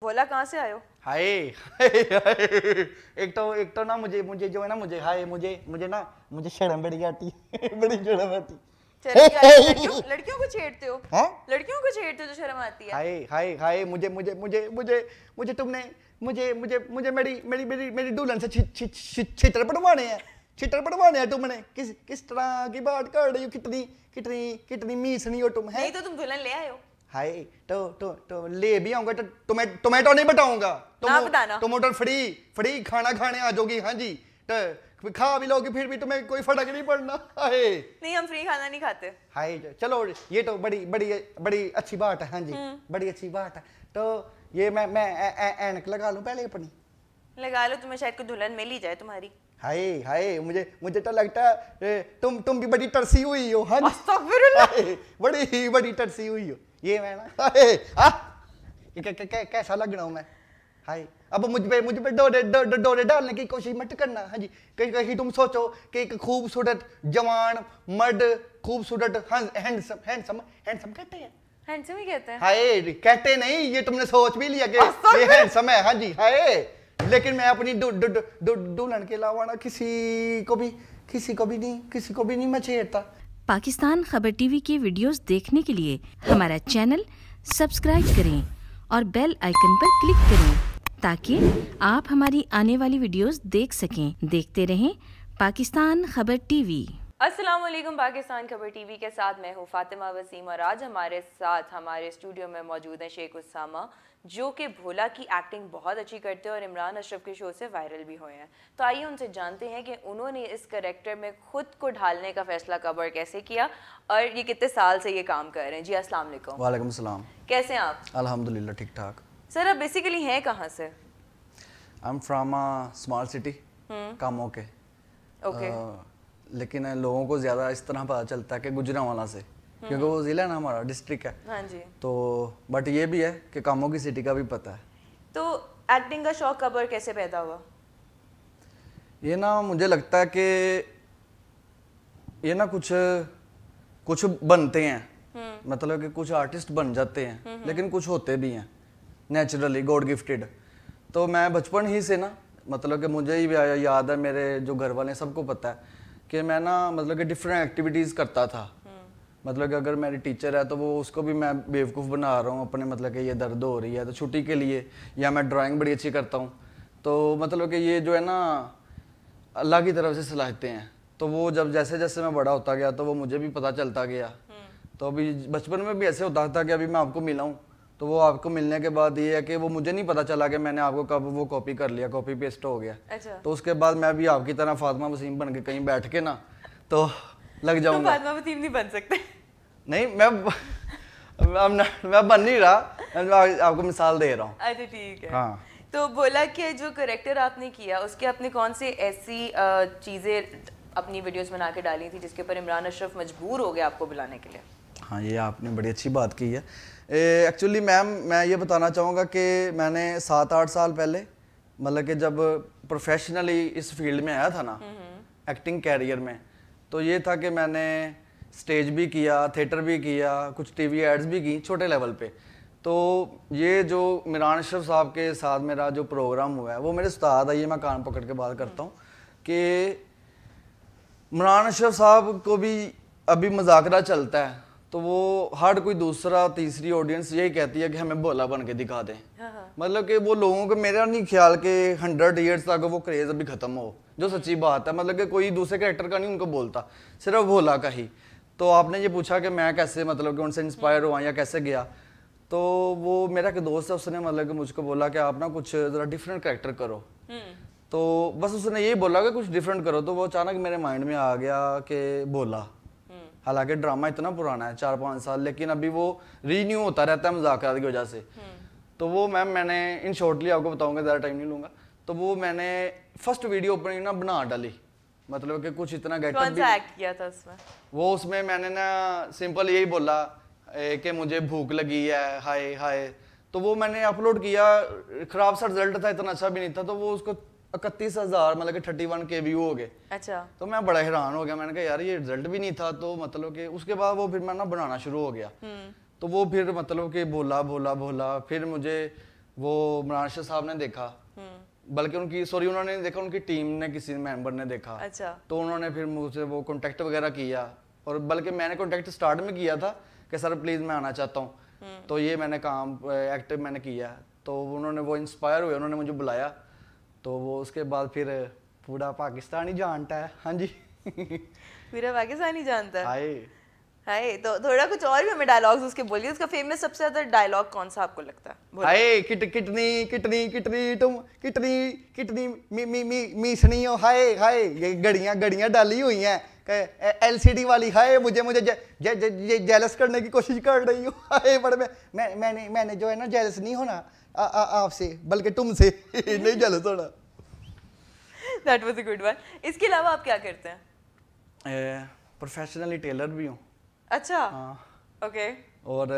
बोला कहाँ से आयो? हाय एक तो ना मुझे जो है ना मुझे शर्म बड़ी आती है बड़ी शर्म आती। लड़कियों को छेड़ते हो? हाँ? लड़कियों को छेड़ते हो तो शर्म आती है? हाय मुझे तुमने मुझे मेरी दुल्हन से छितर पड़वाने हैं तुमने। किस तरह की बात कर रही हो? कितनी मीसनी हो तुम। है नहीं तो तुम दुल्हन ले आए हो? हाय तो ले भी आऊंगा तो टोमेटो नहीं बताऊंगा। ना बताना। टमाटर फ्री खाना खाने आ जाओगी। हाँ जी, तो खा भी लोगी फिर भी तुम्हें कोई फर्क नहीं पड़ना। हाय नहीं, हम फ्री खाना नहीं खाते। हाय चलो, ये तो बड़ी अच्छी बात है। हाँ जी, बड़ी अच्छी बात है। तो ये मैं ऐनक लगा लूं पहले अपनी? लगा लो, तुम्हें शायद कोई दुल्हन मिल ही जाए तुम्हारी। हाय मुझे तो लगता है तुम भी बड़ी तरसी हुई हो। हाँ बड़ी तरसी हुई हो। ये मैं ना कैसा लग रहा हूँ मैं? हाय अब मुझ पे डोरे डालने की कोशिश मत करना। हाँ जी, कहीं तुम सोचो कि एक खूबसूरत जवान मर्द, खूबसूरत हैंडसम कहते हैं। हैंडसम ही कहते हैं? हाय कहते नहीं, ये तुमने सोच भी लिया कि ये हैंडसम है। हाँ जी हाय, लेकिन मैं अपनी दुल्हन के अलावा ना किसी को भी नहीं मैं छेड़ता। पाकिस्तान खबर टीवी के वीडियोस देखने के लिए हमारा चैनल सब्सक्राइब करें और बेल आइकन पर क्लिक करें ताकि आप हमारी आने वाली वीडियोस देख सकें। देखते रहें पाकिस्तान खबर टीवी। अस्सलाम वालेकुम। पाकिस्तान खबर टीवी के साथ मैं हूँ फातिमा वसीम और आज हमारे साथ हमारे स्टूडियो में मौजूद हैं शेख उसामा, जो कि भोला की एक्टिंग बहुत अच्छी करते हैं और इमरान अशरफ के शो से वायरल भी हुए हैं। तो आइए उनसे जानते हैं कि उन्होंने इस कैरेक्टर में खुद को ढालने का फैसला कब और कैसे किया और ये कितने साल से ये काम कर रहे हैं। जी अस्सलाम वालेकुम। वालेकुम सलाम। कैसे हैं आप? अल्हम्दुलिल्लाह ठीक ठाक। सर आप बेसिकली हैं कहाँ से? I am from a small city कामों के। ओके। लेकिन लोगों को ज़्यादा इस तरह पता चलता है कि गुजरांवाला से, क्योंकि वो ज़िला ना हमारा डिस्ट्रिक्ट है। हाँ जी। तो बट ये भी है कि कामों की सिटी का भी पता है। तो एक्टिंग का शौक कब और कैसे पैदा हुआ? ये ना मुझे लगता है कि ये ना कुछ बनते हैं, मतलब कि कुछ आर्टिस्ट बन जाते हैं, लेकिन कुछ होते भी हैं नेचुरली गॉड गिफ्टेड। तो मैं बचपन ही से ना, मतलब कि मुझे ही याद है, मेरे जो घर वाले सबको पता है कि मैं ना मतलब कि डिफरेंट एक्टिविटीज़ करता था। मतलब कि अगर मेरी टीचर है तो वो उसको भी मैं बेवकूफ़ बना रहा हूँ अपने, मतलब कि ये दर्द हो रही है तो छुट्टी के लिए, या मैं ड्राइंग बड़ी अच्छी करता हूँ। तो मतलब कि ये जो है ना अल्लाह की तरफ से सलाहतें हैं। तो वो जब जैसे जैसे मैं बड़ा होता गया तो वो मुझे भी पता चलता गया। तो अभी बचपन में भी ऐसे होता था कि अभी मैं आपको मिला हूँ, तो वो आपको मिलने के बाद ये है कि वो मुझे नहीं पता चला कि मैंने आपको कब वो कॉपी कर लिया, कॉपी पेस्ट हो गया। अच्छा। तो उसके बाद मैं भी आपकी तरह फातिमा वसीम बन के कहीं बैठ के ना तो लग जाऊंगा। तो फातिमा वसीम नहीं बन सकते? नहीं, मैं बन नहीं रहा, मैं आपको मिसाल दे रहा हूँ। अच्छा ठीक है। हाँ। तो बोला कि जो कैरेक्टर आपने किया उसके आपने कौन सी ऐसी चीज़ें अपनी वीडियोस बना के डाली थी जिसके ऊपर इमरान अशरफ मजबूर हो गया आपको बुलाने के लिए? हाँ, ये आपने बड़ी अच्छी बात की है। एक्चुअली मैम मैं ये बताना चाहूँगा कि मैंने 7-8 साल पहले, मतलब कि जब प्रोफेशनली इस फील्ड में आया था ना, एक्टिंग कैरियर में, तो ये था कि मैंने स्टेज भी किया, थिएटर भी किया, कुछ टीवी एड्स भी की छोटे लेवल पे। तो ये जो इमरान अशरफ साहब के साथ मेरा जो प्रोग्राम हुआ है वो मेरे उस्ताद है, ये मैं कान पकड़ के बात करता हूँ कि इमरान अशरफ साहब को भी अभी मजाकरा चलता है तो वो हर कोई दूसरा तीसरी ऑडियंस यही कहती है कि हमें भोला बन के दिखा दें। मतलब कि वो लोगों को, मेरा नहीं ख्याल कि 100 ईयर्स तक वो क्रेज अभी खत्म हो, जो सच्ची बात है। मतलब कि कोई दूसरे कैरेक्टर का नहीं उनको बोलता, सिर्फ भोला का ही। तो आपने ये पूछा कि मैं कैसे, मतलब कि उनसे इंस्पायर हुआ या कैसे गया, तो वो मेरा एक दोस्त है, उसने मतलब कि मुझको बोला कि आप ना कुछ ज़रा डिफरेंट कैरेक्टर करो। तो बस उसने यही बोला कि कुछ डिफरेंट करो, तो वो अचानक मेरे माइंड में आ गया कि भोला। हालांकि ड्रामा इतना पुराना है 4-5 साल, लेकिन अभी वो रीन्यू होता रहता है मजाकरात की वजह से। तो वो मैम मैंने इन शॉर्टली आपको बताऊंगा, ज़्यादा टाइम नहीं लूँगा। तो वो मैंने फर्स्ट वीडियो अपनी ना बना डाली, मतलब कि कुछ इतना गेटअप कौन सा एक्ट किया था उसमें? वो उसमें मैंने ना सिंपल यही बोला कि मुझे भूख लगी है, हाय हाय। तो वो मैंने अपलोड किया, खराब सा रिजल्ट था, इतना अच्छा भी नहीं था। तो वो उसको 31,000 मतलब कि 31K व्यू हो गए। अच्छा। तो मैं बड़ा हैरान हो गया, मैंने कहा यार ये रिजल्ट भी नहीं था। तो मतलब कि उसके बाद वो फिर मैं ना बनाना शुरू हो गया। तो वो फिर मतलब कि भोला भोला भोला, फिर मुझे वो इमरान अशरफ साहब ने देखा, बल्कि उन्होंने नहीं देखा, उनकी टीम ने किसी मेंबर ने देखा। अच्छा। तो उन्होंने फिर मुझसे वो कांटेक्ट वगैरह किया, और बल्कि मैंने कांटेक्ट स्टार्ट में किया था कि सर प्लीज़ मैं आना चाहता हूँ, तो ये मैंने काम एक्टिव मैंने किया। तो उन्होंने वो इंस्पायर हुए, उन्होंने मुझे बुलाया, तो वो उसके बाद फिर पूरा पाकिस्तान ही जानता है। हाँ जी पूरा पाकिस्तान ही जानता है। हाय तो थोड़ा कुछ और भी हमें डायलॉग्स उसके बोलिए। उसका फेमस सबसे ज्यादा डायलॉग कौन सा आपको लगता है? हाय कितनी कितनी कितनी तुम कितनी कितनी मी मी मी मीसनी हो, हाय हाय ये गड़ियां डाली हुई हैं एलसीडी वाली, हाय मुझे जेलस करने की कोशिश कर रही हूँ, हाय पर मैंने जो है ना जेलस नहीं होना आपसे, बल्कि तुमसे नहीं जेलस होना। That was a good one. इसके अलावा आप क्या करते हैं? प्रोफेशनली टेलर भी हूँ। अच्छा। ओके। और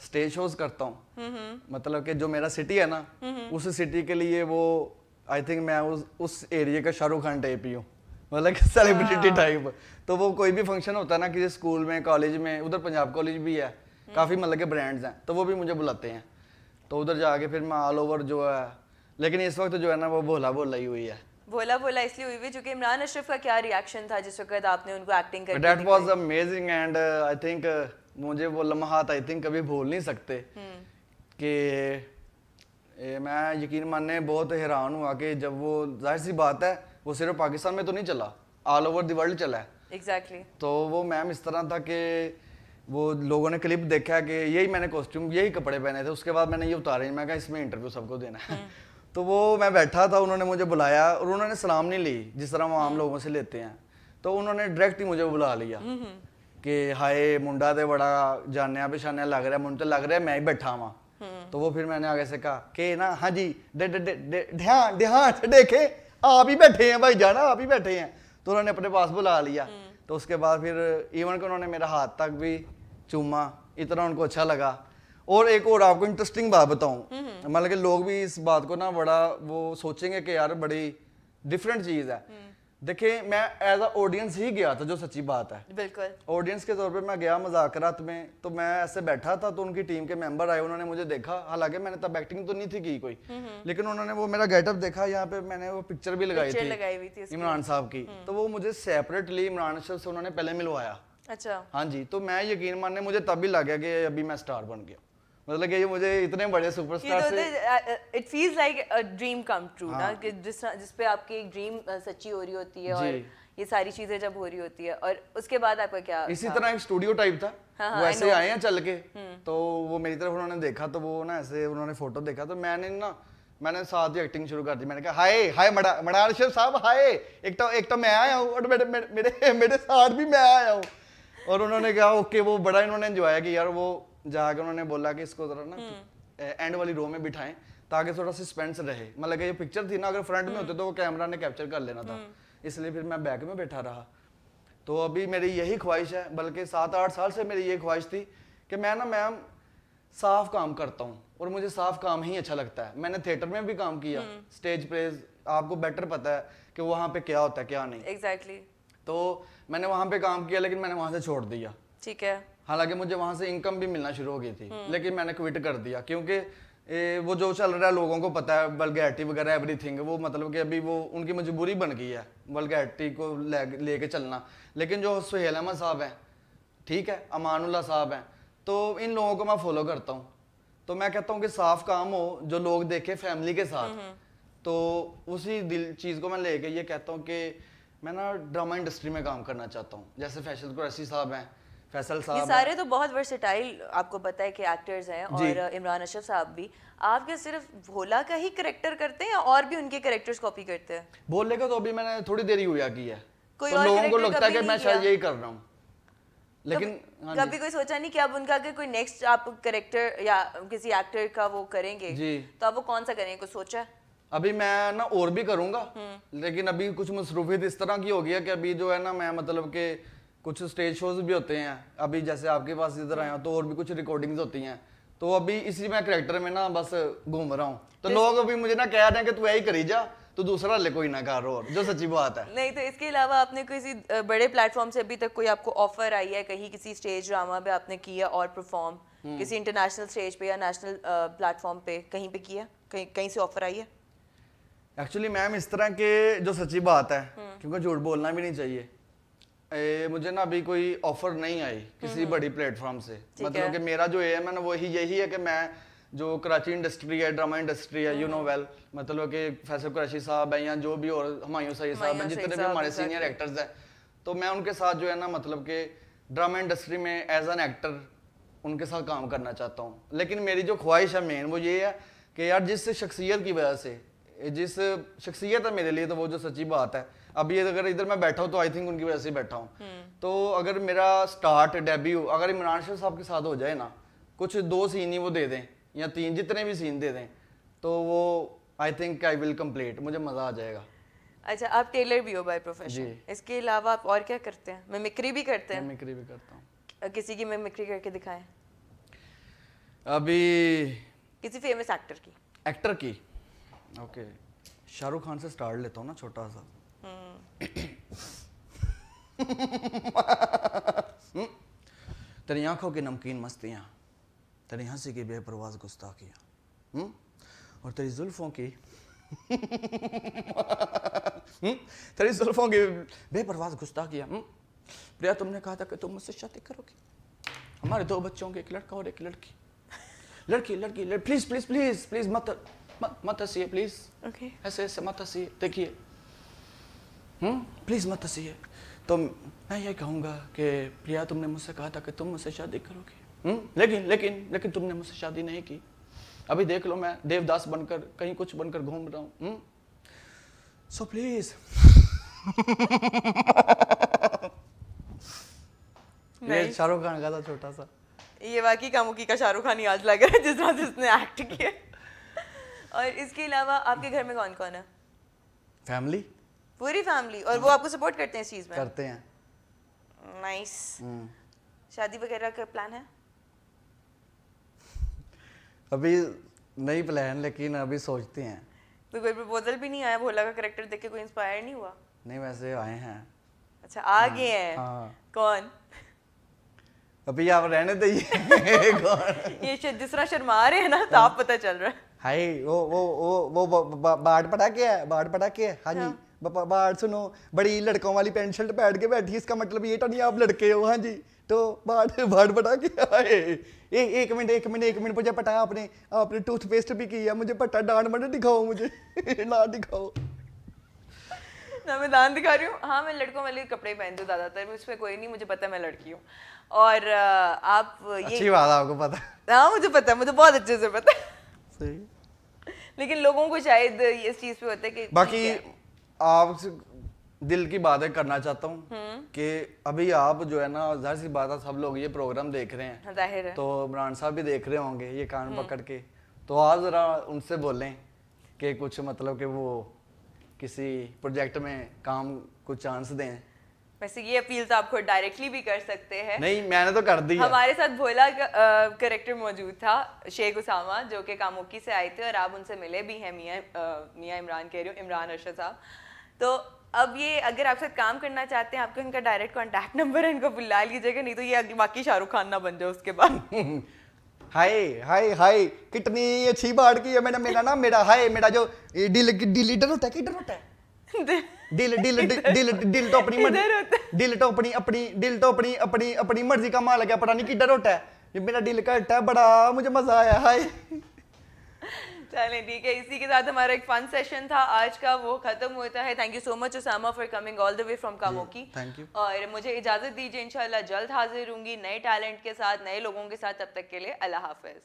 स्टेज शोज करता हूँ, मतलब कि जो मेरा सिटी है ना, उस सिटी के लिए वो आई थिंक मैं उस एरिया का शाहरुख खान टाइप ही हूँ, मतलब कि सेलिब्रिटी टाइप। तो वो कोई भी फंक्शन होता है ना किसी स्कूल में, कॉलेज में, उधर पंजाब कॉलेज भी है, काफ़ी मतलब के ब्रांड्स हैं, तो वो भी मुझे बुलाते हैं, तो उधर जाके फिर मैं ऑल ओवर जो है, लेकिन इस वक्त जो है ना वो भोला ही हुई है। भोला इसलिए हुई क्योंकि इमरान अशरफ का क्या रिएक्शन था जिस वक्त आपने उनको एक्टिंग करके that was amazing, and I think मुझे वो लम्हात आई थिंक कभी भूल नहीं सकते कि मैं यकीन मानने बहुत हैरान हुआ कि जब वो, जाहिर सी बात है वो सिर्फ पाकिस्तान में तो नहीं चला, ऑल ओवर द वर्ल्ड चला है। एग्जैक्टली। तो वो मैम इस तरह था कि वो लोगों ने क्लिप देखा कि यही मैंने कॉस्ट्यूम यही कपड़े पहने थे, उसके बाद मैंने ये उतारे, मैं कहा इसमें इंटरव्यू सबको देना है। तो वो मैं बैठा था, उन्होंने मुझे बुलाया और उन्होंने सलाम नहीं ली जिस तरह वो आम लोगों से लेते हैं, तो उन्होंने डायरेक्ट ही मुझे बुला लिया कि हाय मुंडा ते बड़ा जाने पछाने लग रहा है, मुझे तो लग रहा है मैं ही बैठा वहाँ। तो वो फिर मैंने आगे से कहा कि ना हाँ जी ध्यान से देखे आप ही बैठे हैं भाई जाना, आप ही बैठे हैं। तो उन्होंने अपने पास बुला लिया। तो उसके बाद फिर इवन कि उन्होंने मेरा हाथ तक भी चूमा, इतना उनको अच्छा लगा। और एक और आपको इंटरेस्टिंग बात बताऊं, मतलब कि लोग भी इस बात को ना बड़ा वो सोचेंगे कि यार बड़ी डिफरेंट चीज है। देखिए मैं एज अ ऑडियंस ही गया था, जो सच्ची बात है, बिल्कुल ऑडियंस के तौर पे मैं गया मुज़ाकरात में, तो मैं ऐसे बैठा था, तो उनकी टीम के मेंबर आए, उन्होंने मुझे देखा, हालांकि मैंने तब एक्टिंग तो नहीं थी की कोई, लेकिन उन्होंने वो मेरा गेटअप देखा, यहाँ पे मैंने वो पिक्चर भी लगाई थी इमरान साहब की, तो वो मुझे सेपरेटली इमरान अशरफ से उन्होंने पहले मिलवाया। अच्छा। हाँ जी, तो मैं यकीन मानने मुझे तब भी लग गया कि अभी मैं स्टार बन गया, मतलब कि ये मुझे इतने बड़े सुपरस्टार से it feels like a dream come true ना, कि जिस पे आपकी एक ड्रीम सच्ची हो रही होती है और ये सारी चीजें जब हो रही होती है। और उसके बाद आपका क्या? इसी तरह एक स्टूडियो टाइप था, वो ऐसे आए हैं चल के, तो वो मेरी तरफ उन्होंने देखा, तो वो ना ऐसे उन्होंने फोटो देखा, तो मैंने साथ ही एक्टिंग शुरू कर दी। मैंने कहा हाय हाय इमरान अशरफ साहब हाय, एक तो मैं आया हूँ और मेरे साथ भी मैं आया हूँ। और उन्होंने कहा ओके, वो बड़ा इन्होंने एंजॉय किया यार। वो जाकर उन्होंने बोला कि इसको जरा ना एंड वाली रो में बिठाएं ताकि थोड़ा सस्पेंस रहे, मतलब कि ये पिक्चर थी ना, अगर फ्रंट में होते तो वो कैमरा ने कैप्चर कर लेना था, इसलिए फिर मैं बैक में बैठा रहा। तो अभी मेरी यही ख्वाहिश है, बल्कि 7-8 साल से मेरी ये ख्वाहिश थी कि मैं ना मैम साफ काम करता हूँ और मुझे साफ काम ही अच्छा लगता है। मैंने थिएटर में भी काम किया, स्टेज पे आपको बेटर पता है कि वहाँ पे क्या होता है क्या नहीं। एग्जैक्टली। तो मैंने वहाँ पे काम किया, लेकिन मैंने वहाँ से छोड़ दिया। ठीक है। हालांकि मुझे वहाँ से इनकम भी मिलना शुरू हो गई थी, लेकिन मैंने क्विट कर दिया, क्योंकि वो जो चल रहा है लोगों को पता है, वल्गैरिटी वगैरह एवरीथिंग, वो मतलब कि अभी वो उनकी मजबूरी बन गई है वल्गैरिटी को लेके चलना। लेकिन जो सुहेल अहमद साहब हैं, ठीक है, अमानुल्लाह साहब हैं, तो इन लोगों को मैं फॉलो करता हूँ। तो मैं कहता हूँ कि साफ काम हो, जो लोग देखे फैमिली के साथ, तो उसी चीज़ को मैं लेके ये कहता हूँ कि मैं ना ड्रामा इंडस्ट्री में काम करना चाहता हूँ। जैसे फैसल कुरैशी साहब हैं, फैसल साहब, ये सारे तो बहुत वर्सेटाइल आपको पता है कि एक्टर्स हैं, और इमरान अशरफ साहब भी। आप क्या सिर्फ भोला का ही कैरेक्टर करते हैं या और भी उनके कैरेक्टर्स कॉपी करते हैं? भोले का तो अभी मैंने थोड़ी देरी हुआ की है, कोई तो और लोगों को लगता है कि मैं शायद यही कर रहा हूँ, लेकिन कभी कोई सोचा नहीं कि अब उनका कोई नेक्स्ट आप कैरेक्टर या किसी एक्टर का वो करेंगे जी, तो आप वो कौन सा करेंगे, कुछ सोचा है? अभी मैं ना और भी करूंगा, लेकिन अभी कुछ मसरूफियत इस तरह की हो गई है कि अभी जो है ना मैं मतलब कि कुछ स्टेज शोज भी होते हैं, अभी जैसे आपके पास इधर आया तो और भी कुछ रिकॉर्डिंग्स होती हैं, तो अभी इसी में कैरेक्टर में ना बस घूम रहा हूँ। तो लोग अभी मुझे ना कह रहे हैं कि तू यही करी जा, तो दूसरा ले कोई ना कर, और जो सच्ची बात है। नहीं तो इसके अलावा आपने किसी बड़े प्लेटफॉर्म से अभी तक कोई आपको ऑफर आई है, कहीं किसी स्टेज ड्रामा पे आपने किया और परफॉर्म, किसी इंटरनेशनल स्टेज पे या नेशनल प्लेटफॉर्म पे कहीं पे किया कहीं से ऑफर आई है? एक्चुअली मैम इस तरह के जो सच्ची बात है, क्योंकि झूठ बोलना भी नहीं चाहिए, मुझे ना अभी कोई ऑफर नहीं आई किसी बड़ी प्लेटफॉर्म से। मतलब कि मेरा जो एम है ना वो यही है कि मैं जो कराची इंडस्ट्री है, ड्रामा इंडस्ट्री है, यू नो वेल, मतलब कि फैसल कुरैशी साहब हैं या जो भी और हुमायूं सईद साहब हैं, जितने भी हमारे सीनियर एक्टर्स हैं, तो मैं उनके साथ जो है ना मतलब कि ड्रामा इंडस्ट्री में एज एन एक्टर उनके साथ काम करना चाहता हूँ। लेकिन मेरी जो ख्वाहिश है मेन वो ये है कि यार जिस शख्सियत की वजह से, जिस शख्सियत है मेरे लिए, तो वो जो सच्ची बात है, अभी अगर इधर मैं बैठा हूँ तो आई थिंक उनकी वजह से बैठा हूँ। तो अगर मेरा स्टार्ट डेब्यू अगर इमरान अशरफ साहब के साथ हो जाए ना, कुछ 2 सीन ही वो दे दें या 3, जितने भी सीन दे दें, तो वो I think I will complete, मुझे मज़ा आ जाएगा। अच्छा, आप टेलर भी हो बाय प्रोफेशन, इसके अलावा आप और क्या करते हैं? मिमिक्री भी करते हैं? मिमिक्री भी करता हूँ। किसी की मिमिक्री करके दिखाएं। अभी किसी फेमस एक्टर की ओके, शाहरुख खान से स्टार्ट लेता हूँ ना, छोटा सा। तेरी आंखों की नमकीन मस्तियाँ, तेरी हंसी की बेपरवाह गुस्ताखियाँ, और तेरी जुल्फों की तेरी जुल्फों की बेपरवाह गुस्ताखियाँ। प्रिया, तुमने कहा था कि तुम मुझसे शादी करोगी, हमारे 2 बच्चों के, एक लड़का और एक लड़की। लड़की प्लीज प्लीज प्लीज प्लीज मत हंसिए प्लीज। ओके, ऐसे मत हंसिए, देखिए प्लीज मत हंसिए। तो मैं ये कहूँगा कि प्रिया, तुमने मुझसे कहा था कि तुम मुझसे शादी करोगी, लेकिन लेकिन लेकिन तुमने मुझसे शादी नहीं की। अभी देख लो, मैं देवदास बनकर कहीं कुछ बनकर घूम रहा हूँ। सो प्लीज ये शाहरुख खान का था छोटा सा। ये वाकई कामुकी का शाहरुख खान आज लग रहा है जिस तरह से उसने एक्ट किया। और इसके अलावा आपके घर में कौन कौन है? फैमिली, पूरी फैमिली। और वो आपको सपोर्ट करते हैं इस चीज में? करते हैं। नाइस। शादी वगैरह का प्लान है? अभी नहीं प्लान, लेकिन अभी सोचते हैं। तो कोई प्रपोजल भी नहीं आया? भोला का कैरेक्टर देख के कोई इंस्पायर नहीं हुआ? नहीं, वैसे आए हैं। अच्छा, आ गए हैं। हाँ। कौन? अभी आप रहने दीजिए। कौन? ये जिस तरह शर्मा रहे हैं ना, साफ पता चल रहा है। हाय, वो बाढ़ पटाखे है, बाढ़ पटाखे है। हाँ जी, बाढ़ सुनो, बड़ी लड़कों वाली पेंट शर्ट पहन के बैठी, इसका मतलब ये तो नहीं आप लड़के हो। हाँ जी, तो बाढ़ पटाखे। एक मिनट मुझे पटा, आपने टूथपेस्ट भी किया, मुझे पटा, डांड मत दिखाओ मुझे। ना दिखाओ ना, मैं दान दिखा रही हूँ। हाँ, मैं लड़कों वाले कपड़े पहनती हूँ ज़्यादातर, मुझ पर कोई नहीं, मुझे पता है मैं लड़की हूँ। और आप ये अच्छी बात है, आपको पता? हाँ, मुझे पता है, मुझे बहुत अच्छे से पता है। सही। लेकिन लोगों को शायद इस चीज़ पे होता है कि बाकी आप दिल की बातें करना चाहता हूँ कि अभी आप जो है ना, जाहिर सी बात है, सब लोग ये प्रोग्राम देख रहे हैं, जाहिर है, तो इमरान साहब भी देख रहे होंगे ये कान पकड़ के, तो आप जरा उनसे बोलें कि कुछ मतलब कि वो किसी प्रोजेक्ट में काम कुछ चांस दें। वैसे ये अपील तो आप खुद डायरेक्टली भी कर सकते हैं। नहीं, मैंने तो कर दी है। हमारे साथ भोला का कैरेक्टर मौजूद था, शेख उसामा, जो कि कामुकी से आए थे और आप उनसे मिले भी हैं, मियां इमरान कह रही हूँ, इमरान अरशद साहब। तो अब ये अगर आपसे काम करना चाहते हैं, आपको इनका डायरेक्ट कॉन्टैक्ट नंबर है, इनको बुला लीजिएगा, नहीं तो ये बाकी शाहरुख खान ना बन जाए उसके बाद। हाय हाय हाय, कितनी अच्छी बात की है मैंने। मेरा जो दिल इधर होता है, किधर होता है? दिल तो अपनी मर्जी का मालिक है, पता नहीं किधर होता है। मेरा दिल करता है बड़ा, मुझे मजा आया। हाय, चलें ठीक है, इसी के साथ हमारा एक फन सेशन था आज का, वो खत्म होता है। Thank you so much Usama for coming all the way from Kamuki. Thank you. और मुझे इजाजत दीजिए, इंशाल्लाह जल्द हाजिर होंगी नए टैलेंट के साथ, नए लोगों के साथ। तब तक के लिए अल्लाह हाफिज।